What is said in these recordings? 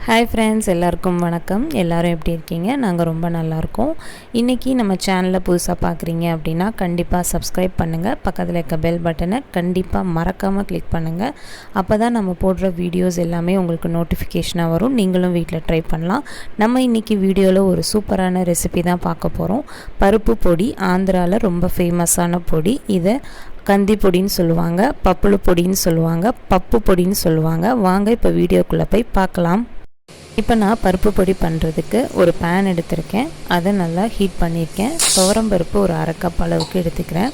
Hi friends, எல்லாருக்கும் வணக்கம். எல்லோரும் எப்படி இருக்கீங்க? நாங்கள் ரொம்ப நல்லா இருக்கோம். இன்றைக்கி நம்ம சேனலை புதுசாக பார்க்குறீங்க அப்படின்னா கண்டிப்பாக சப்ஸ்கிரைப் பண்ணுங்கள். பக்கத்தில் இருக்க பெல் பட்டனை கண்டிப்பாக மறக்காமல் கிளிக் பண்ணுங்கள். அப்போ தான் நம்ம போடுற வீடியோஸ் எல்லாமே உங்களுக்கு நோட்டிஃபிகேஷனாக வரும். நீங்களும் வீட்டில் ட்ரை பண்ணலாம். நம்ம இன்றைக்கி வீடியோவில் ஒரு சூப்பரான ரெசிபி தான் பார்க்க போகிறோம். பருப்பு பொடி ஆந்திராவில் ரொம்ப ஃபேமஸான பொடி. இதை கந்தி பொடின்னு சொல்லுவாங்க, பப்புளு பொடின்னு சொல்லுவாங்க, பப்பு பொடின்னு சொல்லுவாங்க. வாங்க இப்போ வீடியோக்குள்ளே போய் பார்க்கலாம். இப்போ நான் பருப்பு பொடி பண்ணுறதுக்கு ஒரு பேன் எடுத்திருக்கேன். அதை நல்லா ஹீட் பண்ணியிருக்கேன். துவரம்பருப்பு ஒரு அரை கப் அளவுக்கு எடுத்துக்கிறேன்.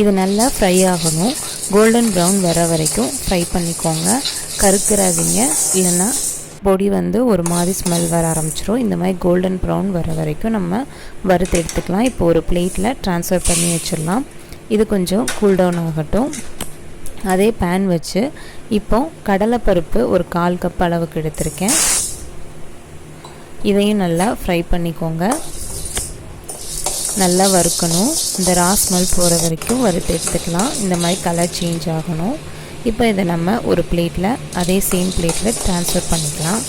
இது நல்லா ஃப்ரை ஆகணும். கோல்டன் ப்ரௌன் வர வரைக்கும் ஃப்ரை பண்ணிக்கோங்க. கருக்குறாதீங்க, இல்லைன்னா பொடி ஒரு மாதிரி ஸ்மெல் வர ஆரம்பிச்சிடும். இந்த மாதிரி கோல்டன் ப்ரௌன் வர வரைக்கும் நம்ம வறுத்து எடுத்துக்கலாம். இப்போ ஒரு பிளேட்டில் ட்ரான்ஸ்ஃபர் பண்ணி வச்சிடலாம். இது கொஞ்சம் கூல்டவுன் ஆகட்டும். அதே பேன் வச்சு இப்போ கடலைப்பருப்பு ஒரு 1/4 கப் அளவுக்கு எடுத்திருக்கேன். இதையும் நல்லா ஃப்ரை பண்ணிக்கோங்க. நல்லா வறுக்கணும். இந்த ரா ஸ்மெல் போகிற வரைக்கும் வறுத்து எடுத்துக்கலாம். இந்த மாதிரி கலர் சேஞ்ச் ஆகணும். இப்போ இதை நம்ம ஒரு பிளேட்டில், அதே சேம் பிளேட்டில் ட்ரான்ஸ்ஃபர் பண்ணிக்கலாம்.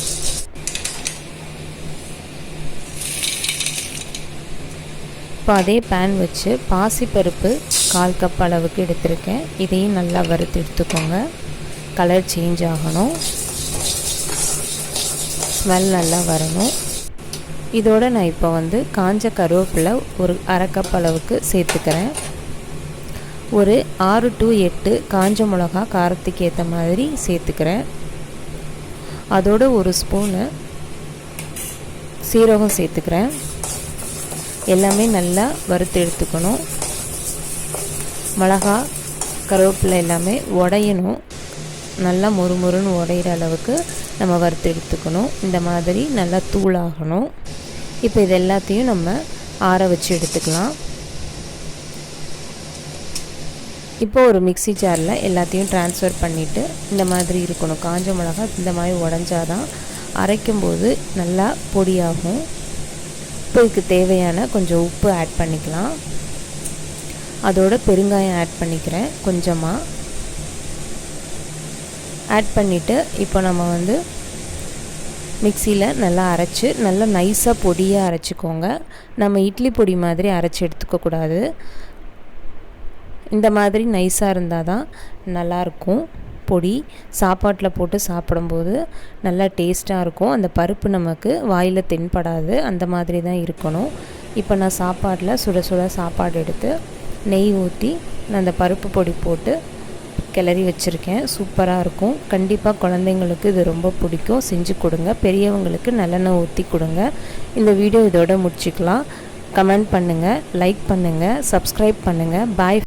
இப்போ அதே பேன் வச்சு பாசிப்பருப்பு 1/4 கப் அளவுக்கு எடுத்திருக்கேன். இதையும் நல்லா வறுத்து எடுத்துக்கோங்க. கலர் சேஞ்ச் ஆகணும். ஸ்மெல் நல்லா வரணும். இதோடு நான் இப்போ காஞ்ச கருவேப்பிலை ஒரு அரை கப் அளவுக்கு சேர்த்துக்கிறேன். ஒரு 6 to 8 காஞ்ச மிளகா காரத்துக்கு ஏற்ற மாதிரி சேர்த்துக்கிறேன். அதோடு ஒரு ஸ்பூனு சீரகம் சேர்த்துக்கிறேன். எல்லாமே நல்லா வறுத்து எடுத்துக்கணும். மிளகா கருவேப்பிலை எல்லாமே உடையணும். நல்லா மொறுமொறுன்னு உடையிற அளவுக்கு நம்ம வறுத்து எடுத்துக்கணும். இந்த மாதிரி நல்லா தூளாகணும். இப்போ இது எல்லாத்தையும் நம்ம ஆற வச்சு எடுத்துக்கலாம். இப்போ ஒரு மிக்ஸி ஜாரில் எல்லாத்தையும் ட்ரான்ஸ்ஃபர் பண்ணிவிட்டு இந்த மாதிரி இருக்கணும். காஞ்ச மிளகா இந்த மாதிரி உடஞ்சாதான் அரைக்கும்போது நல்லா பொடியாகும். இப்போ இதுக்கு தேவையான கொஞ்சம் உப்பு ஆட் பண்ணிக்கலாம். அதோட பெருங்காயம் ஆட் பண்ணிக்கிறேன் கொஞ்சமாக. ஆட் பண்ணிவிட்டு இப்போ நம்ம மிக்சியில் நல்லா அரைச்சி நல்லா நைஸாக பொடியாக அரைச்சிக்கோங்க. நம்ம இட்லி பொடி மாதிரி அரைச்சி எடுத்துக்கக்கூடாது. இந்த மாதிரி நைஸாக இருந்தால் தான் நல்லாயிருக்கும். பொடி சாப்பாட்டில் போட்டு சாப்பிடும்போது நல்லா டேஸ்ட்டாக இருக்கும். அந்த பருப்பு நமக்கு வாயில் தென்படாது. அந்த மாதிரி தான் இருக்கணும். இப்போ நான் சாப்பாட்டில் சுட சுட சாப்பாடு எடுத்து நெய் ஊற்றி நான் அந்த பருப்பு பொடி போட்டு கிளறி வச்சுருக்கேன். சூப்பராக இருக்கும். கண்டிப்பாக குழந்தைங்களுக்கு இது ரொம்ப பிடிக்கும். செஞ்சு கொடுங்க. பெரியவங்களுக்கு நல்லெண்ணெய் ஊற்றி கொடுங்க. இந்த வீடியோ இதோட முடிச்சுக்கலாம். கமெண்ட் பண்ணுங்கள், லைக் பண்ணுங்கள், சப்ஸ்கிரைப் பண்ணுங்கள். பாய்.